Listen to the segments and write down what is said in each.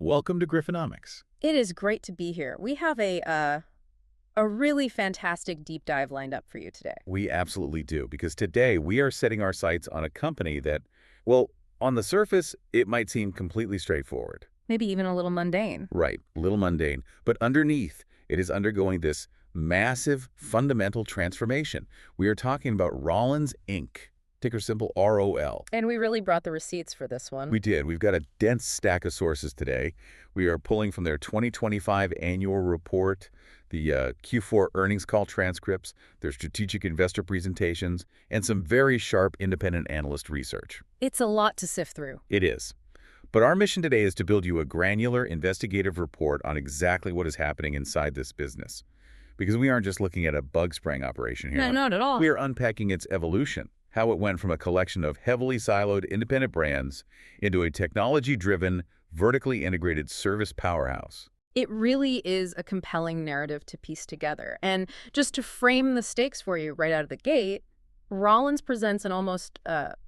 Welcome to Griffonomics. It is great to be here. We have a really fantastic deep dive lined up for you today. We absolutely do, because today we are setting our sights on a company that, well, on the surface, it might seem completely straightforward. Maybe even a little mundane. Right, a little mundane, but underneath, it is undergoing this massive fundamental transformation. We are talking about Rollins, Inc., ticker symbol ROL. And we really brought the receipts for this one. We did. We've got a dense stack of sources today. We are pulling from their 2025 annual report, the Q4 earnings call transcripts, their strategic investor presentations, and some very sharp independent analyst research. It's a lot to sift through. It is. But our mission today is to build you a granular investigative report on exactly what is happening inside this business. Because we aren't just looking at a bug spraying operation here. No, not at all. We are unpacking its evolution, how it went from a collection of heavily siloed independent brands into a technology-driven, vertically integrated service powerhouse. It really is a compelling narrative to piece together. And just to frame the stakes for you right out of the gate, Rollins presents an almost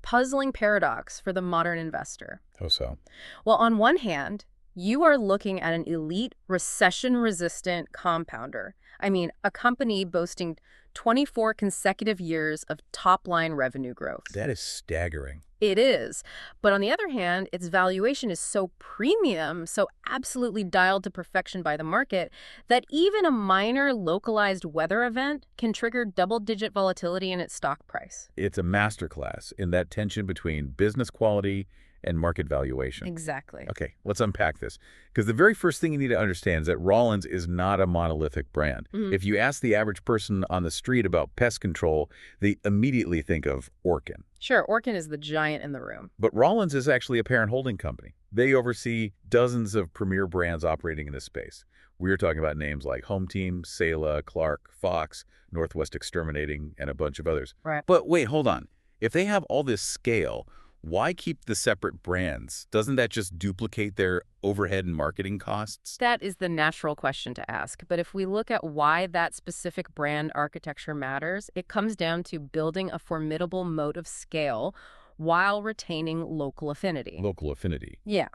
puzzling paradox for the modern investor. Oh, so? Well, on one hand, you are looking at an elite, recession-resistant compounder. I mean, a company boasting 24 consecutive years of top-line revenue growth. That is staggering. It is. But on the other hand, its valuation is so premium, so absolutely dialed to perfection by the market, that even a minor localized weather event can trigger double-digit volatility in its stock price. It's a masterclass in that tension between business quality and market valuation. Exactly. Okay, let's unpack this. Because the very first thing you need to understand is that Rollins is not a monolithic brand. If you ask the average person on the street about pest control, they immediately think of Orkin. Sure, Orkin is the giant in the room. But Rollins is actually a parent holding company. They oversee dozens of premier brands operating in this space. We're talking about names like Home Team, Saela, Clark, Fox, Northwest Exterminating, and a bunch of others. Right. But wait, hold on. If they have all this scale, why keep the separate brands? Doesn't that just duplicate their overhead and marketing costs? That is the natural question to ask. But if we look at why that specific brand architecture matters, it comes down to building a formidable moat of scale while retaining local affinity. Local affinity. Yeah.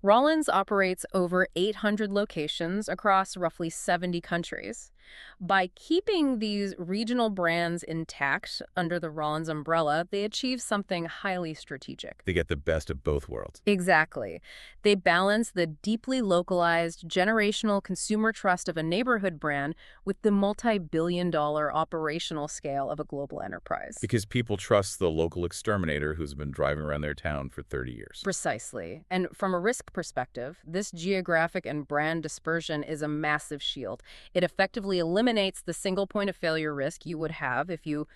Rollins operates over 800 locations across roughly 70 countries. By keeping these regional brands intact under the Rollins umbrella, they achieve something highly strategic. They get the best of both worlds. Exactly. They balance the deeply localized, generational consumer trust of a neighborhood brand with the multi-billion-dollar operational scale of a global enterprise. Because people trust the local exterminator who's been driving around their town for 30 years. Precisely. And from a risk perspective, this geographic and brand dispersion is a massive shield. It effectively eliminates the single point of failure risk you would have if you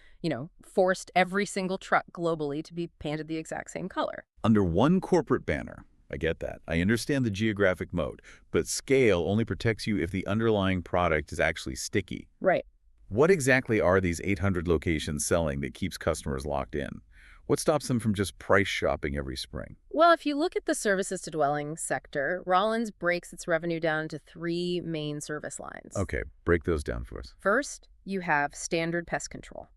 forced every single truck globally to be painted the exact same color. Under one corporate banner. I get that. I understand the geographic moat, but scale only protects you if the underlying product is actually sticky. Right. What exactly are these 800 locations selling that keeps customers locked in? What stops them from just price shopping every spring? Well, if you look at the services to dwelling sector, Rollins breaks its revenue down into three main service lines. Okay, break those down for us. First, you have standard pest control.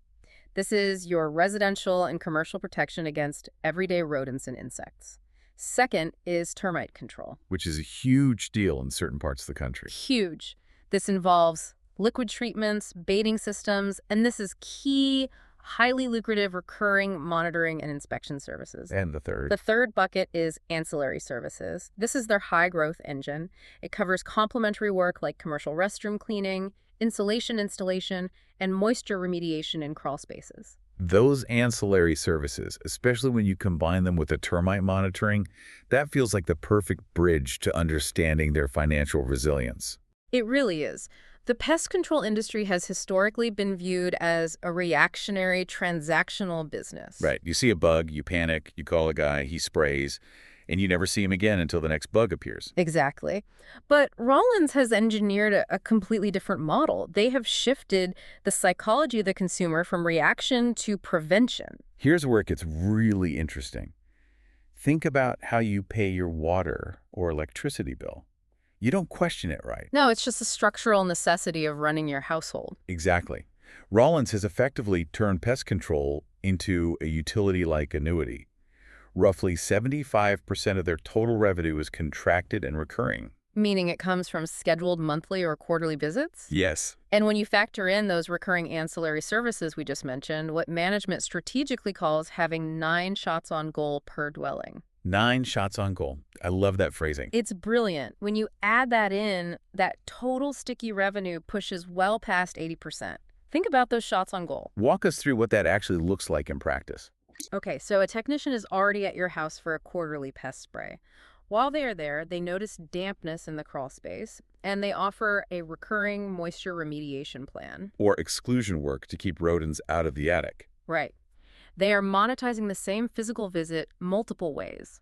This is your residential and commercial protection against everyday rodents and insects. Second is termite control. Which is a huge deal in certain parts of the country. Huge. This involves liquid treatments, baiting systems, and this is key, highly lucrative recurring monitoring and inspection services. And the third? The third bucket is ancillary services. This is their high-growth engine. It covers complementary work like commercial restroom cleaning, insulation installation, and moisture remediation in crawl spaces. Those ancillary services, especially when you combine them with the termite monitoring, that feels like the perfect bridge to understanding their financial resilience. It really is. The pest control industry has historically been viewed as a reactionary, transactional business. Right. You see a bug, you panic, you call a guy, he sprays, and you never see him again until the next bug appears. Exactly. But Rollins has engineered a completely different model. They have shifted the psychology of the consumer from reaction to prevention. Here's where it gets really interesting. Think about how you pay your water or electricity bill. You don't question it, right? No, it's just a structural necessity of running your household. Exactly. Rollins has effectively turned pest control into a utility-like annuity. Roughly 75% of their total revenue is contracted and recurring. Meaning it comes from scheduled monthly or quarterly visits? Yes. And when you factor in those recurring ancillary services we just mentioned, what management strategically calls having 9 shots on goal per dwelling. 9 shots on goal. I love that phrasing. It's brilliant. When you add that in, that total sticky revenue pushes well past 80%. Think about those shots on goal. Walk us through what that actually looks like in practice. Okay, so a technician is already at your house for a quarterly pest spray. While they are there, they notice dampness in the crawl space, and they offer a recurring moisture remediation plan. Or exclusion work to keep rodents out of the attic. Right. They are monetizing the same physical visit multiple ways.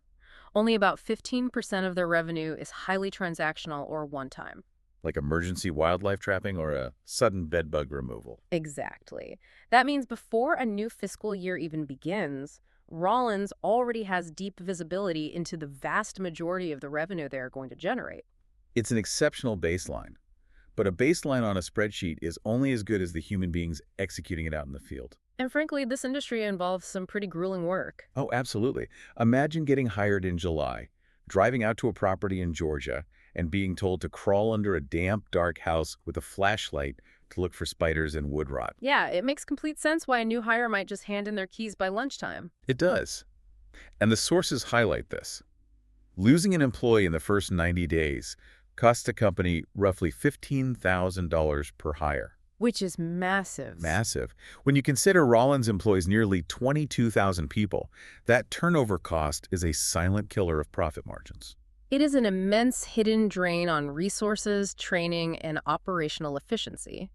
Only about 15% of their revenue is highly transactional or one-time. Like emergency wildlife trapping or a sudden bedbug removal. Exactly. That means before a new fiscal year even begins, Rollins already has deep visibility into the vast majority of the revenue they are going to generate. It's an exceptional baseline. But a baseline on a spreadsheet is only as good as the human beings executing it out in the field. And frankly, this industry involves some pretty grueling work. Oh, absolutely. Imagine getting hired in July, driving out to a property in Georgia, and being told to crawl under a damp, dark house with a flashlight to look for spiders and wood rot. Yeah, it makes complete sense why a new hire might just hand in their keys by lunchtime. It does. And the sources highlight this. Losing an employee in the first 90 days costs the company roughly $15,000 per hire. Which is massive. Massive. When you consider Rollins employs nearly 22,000 people, that turnover cost is a silent killer of profit margins. It is an immense hidden drain on resources, training, and operational efficiency.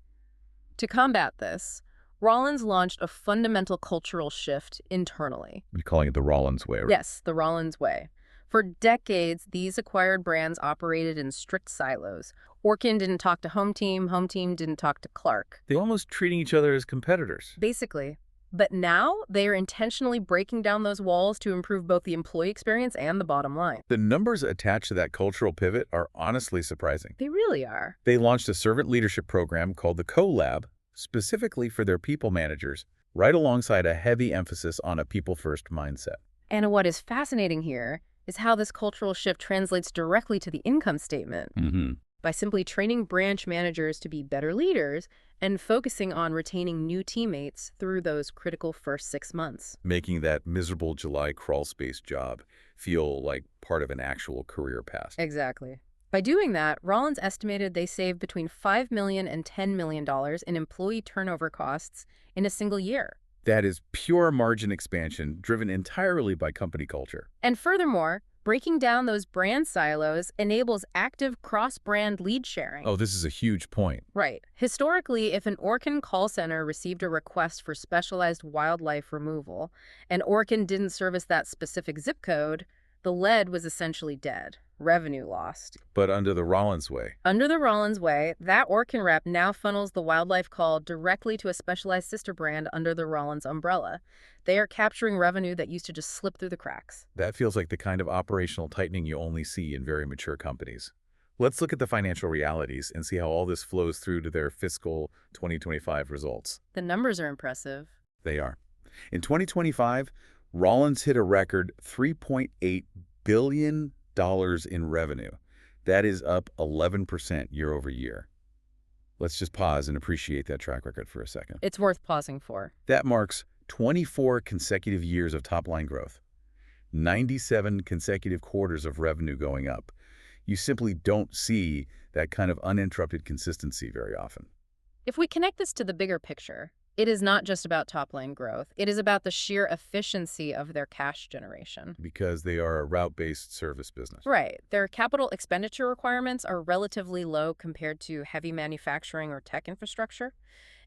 To combat this, Rollins launched a fundamental cultural shift internally. You're calling it the Rollins way, right? Yes, the Rollins way. For decades, these acquired brands operated in strict silos. Orkin didn't talk to Home Team didn't talk to Clark. They're almost treating each other as competitors. Basically. But now, they are intentionally breaking down those walls to improve both the employee experience and the bottom line. The numbers attached to that cultural pivot are honestly surprising. They really are. They launched a servant leadership program called the Co-Lab, specifically for their people managers, right alongside a heavy emphasis on a people-first mindset. And what is fascinating here is how this cultural shift translates directly to the income statement. By simply training branch managers to be better leaders and focusing on retaining new teammates through those critical first 6 months. Making that miserable July crawl space job feel like part of an actual career path. Exactly. By doing that, Rollins estimated they saved between $5 million and $10 million in employee turnover costs in a single year. That is pure margin expansion driven entirely by company culture. And furthermore, breaking down those brand silos enables active cross-brand lead sharing. Oh, this is a huge point. Right. Historically, if an Orkin call center received a request for specialized wildlife removal, and Orkin didn't service that specific zip code, the lead was essentially dead. Revenue lost. But under the Rollins way. Under the Rollins way, that Orkin rep now funnels the wildlife call directly to a specialized sister brand under the Rollins umbrella. They are capturing revenue that used to just slip through the cracks. That feels like the kind of operational tightening you only see in very mature companies. Let's look at the financial realities and see how all this flows through to their fiscal 2025 results. The numbers are impressive. They are. In 2025, Rollins hit a record $3.8 billion in revenue. That is up 11% year over year. Let's just pause and appreciate that track record for a second. It's worth pausing for. That marks 24 consecutive years of top-line growth, 97 consecutive quarters of revenue going up. You simply don't see that kind of uninterrupted consistency very often. If we connect this to the bigger picture, it is not just about top-line growth. It is about the sheer efficiency of their cash generation. Because they are a route-based service business. Right. Their capital expenditure requirements are relatively low compared to heavy manufacturing or tech infrastructure.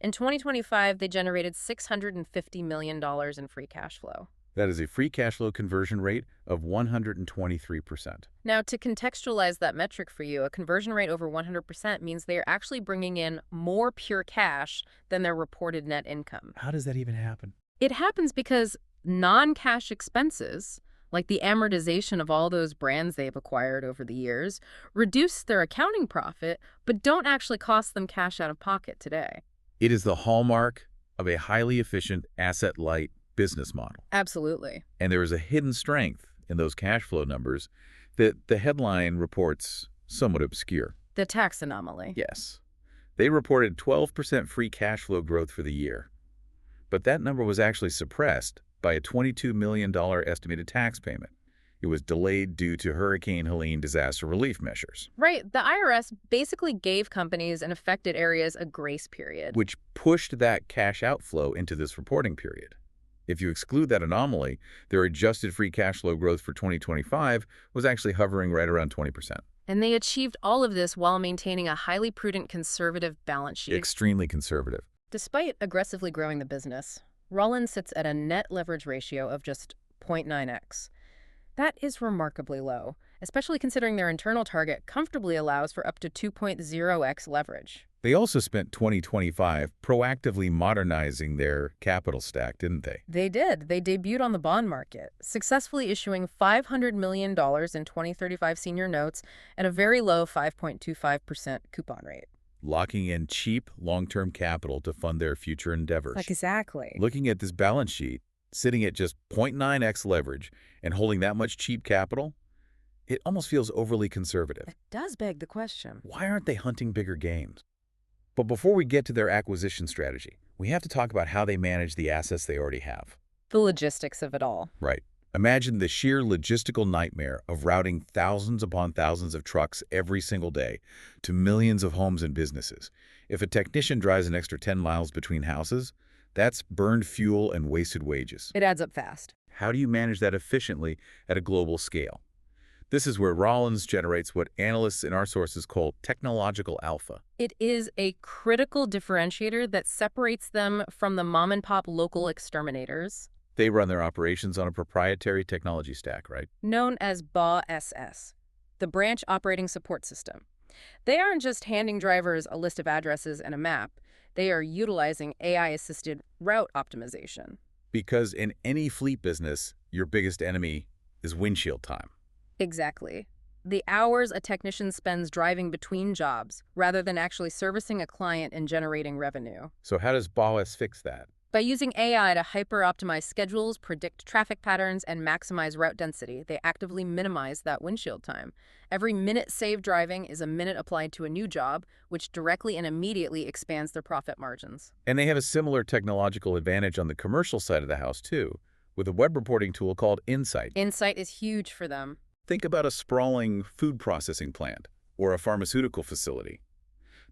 In 2025, they generated $650 million in free cash flow. That is a free cash flow conversion rate of 123%. Now, to contextualize that metric for you, a conversion rate over 100% means they are actually bringing in more pure cash than their reported net income. How does that even happen? It happens because non-cash expenses, like the amortization of all those brands they've acquired over the years, reduce their accounting profit, but don't actually cost them cash out of pocket today. It is the hallmark of a highly efficient, asset-light business model. Absolutely. And there is a hidden strength in those cash flow numbers that the headline reports somewhat obscure. The tax anomaly. Yes. They reported 12% free cash flow growth for the year. But that number was actually suppressed by a $22 million estimated tax payment. It was delayed due to Hurricane Helene disaster relief measures, Right. The IRS basically gave companies in affected areas a grace period. which pushed that cash outflow into this reporting period. If you exclude that anomaly, their adjusted free cash flow growth for 2025 was actually hovering right around 20%. And they achieved all of this while maintaining a highly prudent conservative balance sheet. Extremely conservative. Despite aggressively growing the business, Rollins sits at a net leverage ratio of just 0.9x. That is remarkably low, especially considering their internal target comfortably allows for up to 2.0x leverage. They also spent 2025 proactively modernizing their capital stack, didn't they? They did. They debuted on the bond market, successfully issuing $500 million in 2035 senior notes at a very low 5.25% coupon rate. Locking in cheap, long-term capital to fund their future endeavors. Exactly. Looking at this balance sheet, sitting at just 0.9x leverage and holding that much cheap capital, it almost feels overly conservative. It does beg the question. Why aren't they hunting bigger games? But before we get to their acquisition strategy, we have to talk about how they manage the assets they already have. The logistics of it all. Right. Imagine the sheer logistical nightmare of routing thousands upon thousands of trucks every single day to millions of homes and businesses. If a technician drives an extra 10 miles between houses, that's burned fuel and wasted wages. It adds up fast. How do you manage that efficiently at a global scale? This is where Rollins generates what analysts in our sources call technological alpha. It is a critical differentiator that separates them from the mom-and-pop local exterminators, They run their operations on a proprietary technology stack, right? known as BAW-SS, the Branch Operating Support System. They aren't just handing drivers a list of addresses and a map. They are utilizing AI-assisted route optimization. Because in any fleet business, your biggest enemy is windshield time. Exactly. The hours a technician spends driving between jobs, rather than actually servicing a client and generating revenue. So how does BOS fix that? By using AI to hyper-optimize schedules, predict traffic patterns, and maximize route density, they actively minimize that windshield time. Every minute saved driving is a minute applied to a new job, which directly and immediately expands their profit margins. And they have a similar technological advantage on the commercial side of the house, too, with a web reporting tool called Insight. Insight is huge for them. Think about a sprawling food processing plant or a pharmaceutical facility.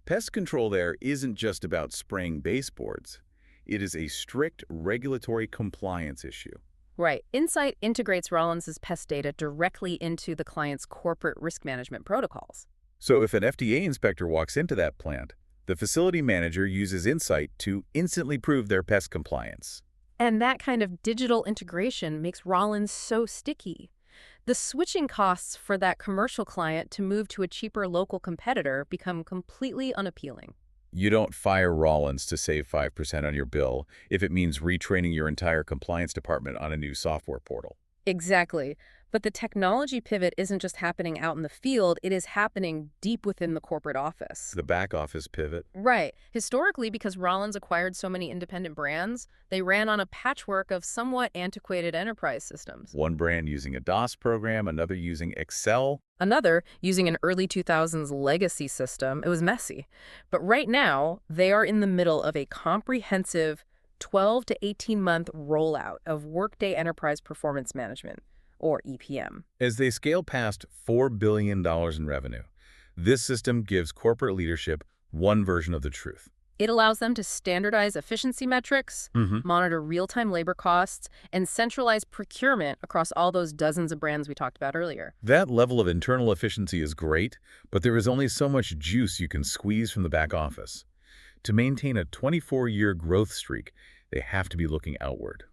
Pest control there isn't just about spraying baseboards. It is a strict regulatory compliance issue. Right. Insight integrates Rollins' pest data directly into the client's corporate risk management protocols. So if an FDA inspector walks into that plant, the facility manager uses Insight to instantly prove their pest compliance. And that kind of digital integration makes Rollins so sticky. The switching costs for that commercial client to move to a cheaper local competitor become completely unappealing. You don't fire Rollins to save 5% on your bill if it means retraining your entire compliance department on a new software portal. Exactly. But the technology pivot isn't just happening out in the field, it is happening deep within the corporate office. The back office pivot. Right. Historically, because Rollins acquired so many independent brands, they ran on a patchwork of somewhat antiquated enterprise systems. One brand using a DOS program, another using Excel. Another using an early 2000s legacy system. It was messy. But right now, they are in the middle of a comprehensive 12 to 18-month rollout of Workday Enterprise Performance Management, or EPM. As they scale past $4 billion in revenue, this system gives corporate leadership one version of the truth. It allows them to standardize efficiency metrics, monitor real-time labor costs, and centralize procurement across all those dozens of brands we talked about earlier. That level of internal efficiency is great, but there is only so much juice you can squeeze from the back office. To maintain a 24-year growth streak, they have to be looking outward.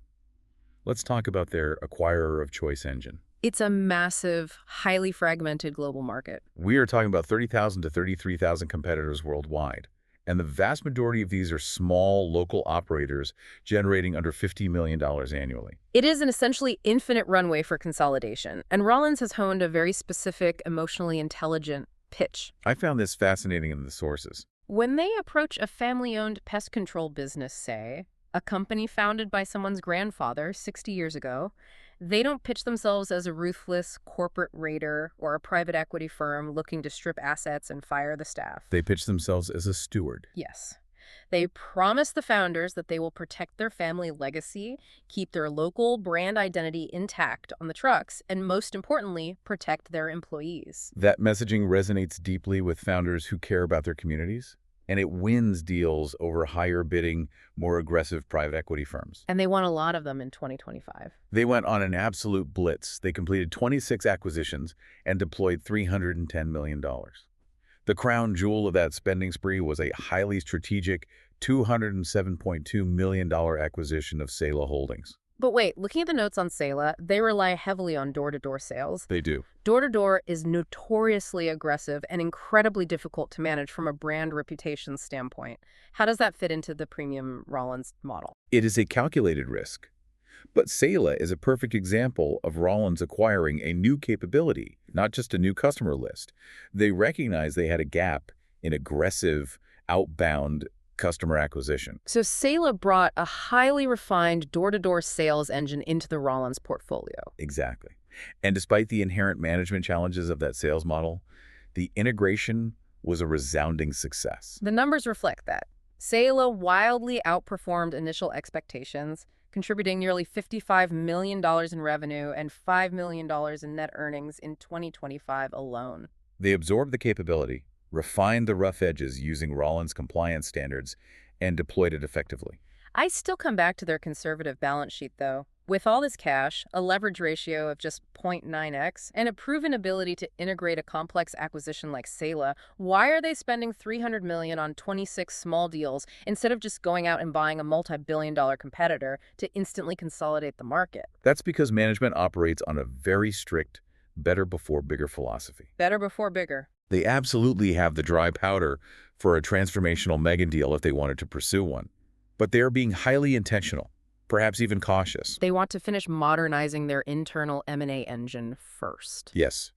Let's talk about their acquirer of choice engine. It's a massive, highly fragmented global market. We are talking about 30,000 to 33,000 competitors worldwide, and the vast majority of these are small, local operators generating under $50 million annually. It is an essentially infinite runway for consolidation, and Rollins has honed a very specific, emotionally intelligent pitch. I found this fascinating in the sources. When they approach a family-owned pest control business, say, a company founded by someone's grandfather 60 years ago. They don't pitch themselves as a ruthless corporate raider or a private equity firm looking to strip assets and fire the staff. They pitch themselves as a steward. Yes. They promise the founders that they will protect their family legacy, keep their local brand identity intact on the trucks, and most importantly, protect their employees. That messaging resonates deeply with founders who care about their communities, and it wins deals over higher bidding, more aggressive private equity firms. And they want a lot of them in 2025. They went on an absolute blitz. They completed 26 acquisitions and deployed $310 million. The crown jewel of that spending spree was a highly strategic $207.2 million acquisition of Sela Holdings. But wait, looking at the notes on Sela, they rely heavily on door-to-door sales. They do. Door-to-door is notoriously aggressive and incredibly difficult to manage from a brand reputation standpoint. How does that fit into the premium Rollins model? It is a calculated risk. But Sela is a perfect example of Rollins acquiring a new capability, not just a new customer list. They recognized they had a gap in aggressive, outbound customer acquisition. So Sela brought a highly refined door-to-door sales engine into the Rollins portfolio. Exactly. And despite the inherent management challenges of that sales model, the integration was a resounding success. The numbers reflect that. Sela wildly outperformed initial expectations, contributing nearly $55 million in revenue and $5 million in net earnings in 2025 alone. They absorbed the capability, refined the rough edges using Rollins compliance standards, and deployed it effectively. I still come back to their conservative balance sheet, though. With all this cash, a leverage ratio of just 0.9x, and a proven ability to integrate a complex acquisition like Sela, why are they spending $300 million on 26 small deals instead of just going out and buying a multi-billion-dollar competitor to instantly consolidate the market? That's because management operates on a very strict better before bigger philosophy. Better before bigger. They absolutely have the dry powder for a transformational mega deal if they wanted to pursue one. But they are being highly intentional, perhaps even cautious. They want to finish modernizing their internal M&A engine first. Yes,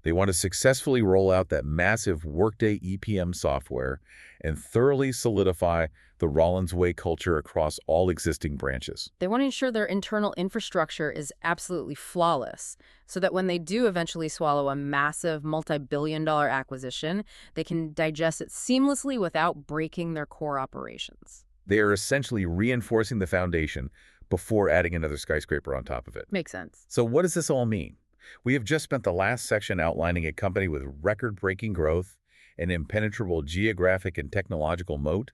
they want to successfully roll out that massive Workday EPM software and thoroughly solidify the Rollins Way culture across all existing branches. They want to ensure their internal infrastructure is absolutely flawless, so that when they do eventually swallow a massive multi-billion-dollar acquisition, they can digest it seamlessly without breaking their core operations. They are essentially reinforcing the foundation before adding another skyscraper on top of it. Makes sense. So what does this all mean? We have just spent the last section outlining a company with record-breaking growth, an impenetrable geographic and technological moat,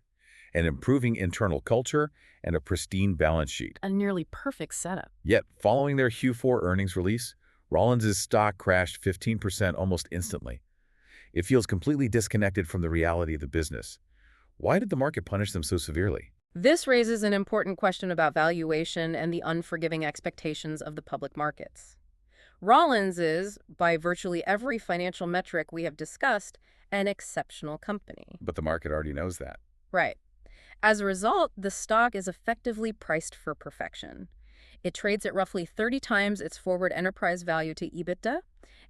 an improving internal culture, and a pristine balance sheet. A nearly perfect setup. Yet, following their Q4 earnings release, Rollins' stock crashed 15% almost instantly. It feels completely disconnected from the reality of the business. Why did the market punish them so severely? This raises an important question about valuation and the unforgiving expectations of the public markets. Rollins is, by virtually every financial metric we have discussed, an exceptional company. But the market already knows that. Right. As a result, the stock is effectively priced for perfection. It trades at roughly 30 times its forward enterprise value to EBITDA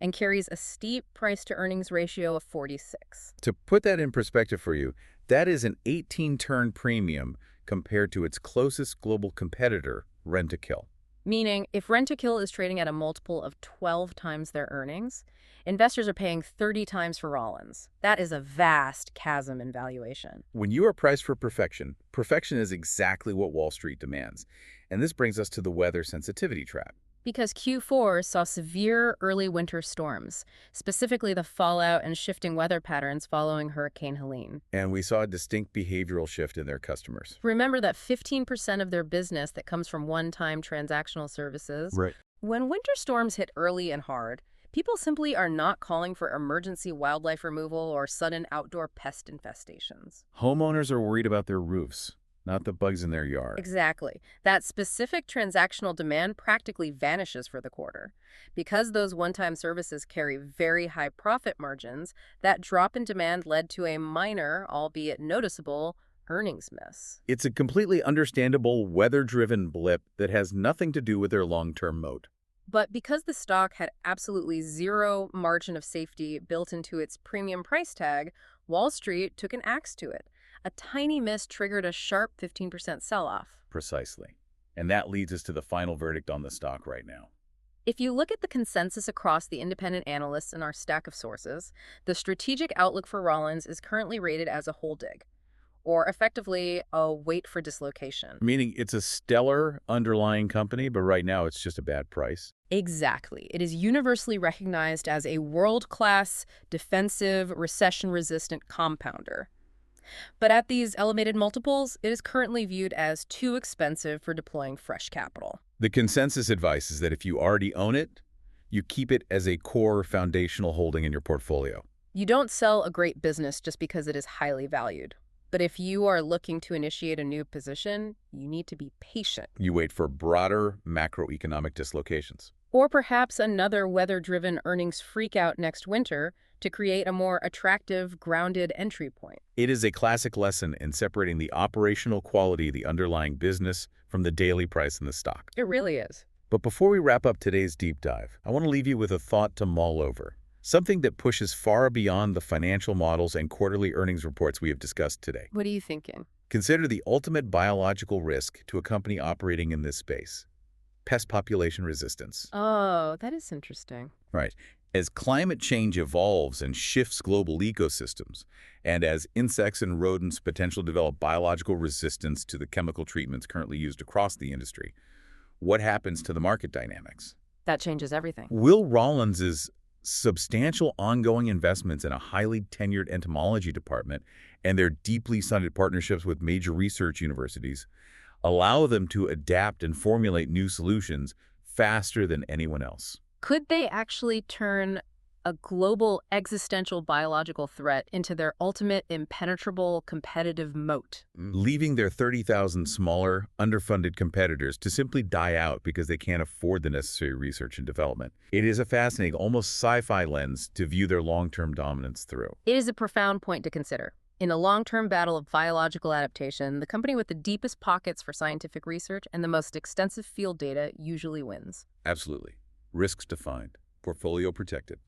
and carries a steep price-to-earnings ratio of 46. To put that in perspective for you, that is an 18-turn premium compared to its closest global competitor, Rentokil. Meaning, if Rentokil is trading at a multiple of 12 times their earnings, investors are paying 30 times for Rollins. That is a vast chasm in valuation. When you are priced for perfection, perfection is exactly what Wall Street demands. And this brings us to the weather sensitivity trap. Because Q4 saw severe early winter storms, specifically the fallout and shifting weather patterns following Hurricane Helene. And we saw a distinct behavioral shift in their customers. Remember that 15% of their business that comes from one-time transactional services? Right. When winter storms hit early and hard, people simply are not calling for emergency wildlife removal or sudden outdoor pest infestations. Homeowners are worried about their roofs, not the bugs in their yard. Exactly. That specific transactional demand practically vanishes for the quarter. Because those one-time services carry very high profit margins, that drop in demand led to a minor, albeit noticeable, earnings miss. It's a completely understandable weather-driven blip that has nothing to do with their long-term moat. But because the stock had absolutely zero margin of safety built into its premium price tag, Wall Street took an axe to it. A tiny miss triggered a sharp 15% sell-off. Precisely. And that leads us to the final verdict on the stock right now. If you look at the consensus across the independent analysts in our stack of sources, the strategic outlook for Rollins is currently rated as a hold dig, or effectively a wait for dislocation. Meaning it's a stellar underlying company, but right now it's just a bad price. Exactly. It is universally recognized as a world-class, defensive, recession-resistant compounder. But at these elevated multiples, it is currently viewed as too expensive for deploying fresh capital. The consensus advice is that if you already own it, you keep it as a core foundational holding in your portfolio. You don't sell a great business just because it is highly valued. But if you are looking to initiate a new position, you need to be patient. You wait for broader macroeconomic dislocations. Or perhaps another weather-driven earnings freakout next winter to create a more attractive, grounded entry point. It is a classic lesson in separating the operational quality of the underlying business from the daily price in the stock. It really is. But before we wrap up today's deep dive, I want to leave you with a thought to mull over. Something that pushes far beyond the financial models and quarterly earnings reports we have discussed today. What are you thinking? Consider the ultimate biological risk to a company operating in this space: pest population resistance. Oh, that is interesting. Right. As climate change evolves and shifts global ecosystems, and as insects and rodents potentially develop biological resistance to the chemical treatments currently used across the industry, what happens to the market dynamics? That changes everything. Will Rollins's substantial ongoing investments in a highly tenured entomology department and their deeply funded partnerships with major research universities allow them to adapt and formulate new solutions faster than anyone else? Could they actually turn a global existential biological threat into their ultimate impenetrable competitive moat? Leaving their 30,000 smaller, underfunded competitors to simply die out because they can't afford the necessary research and development. It is a fascinating, almost sci-fi lens to view their long-term dominance through. It is a profound point to consider. In a long-term battle of biological adaptation, the company with the deepest pockets for scientific research and the most extensive field data usually wins. Absolutely. Risks defined, portfolio protected.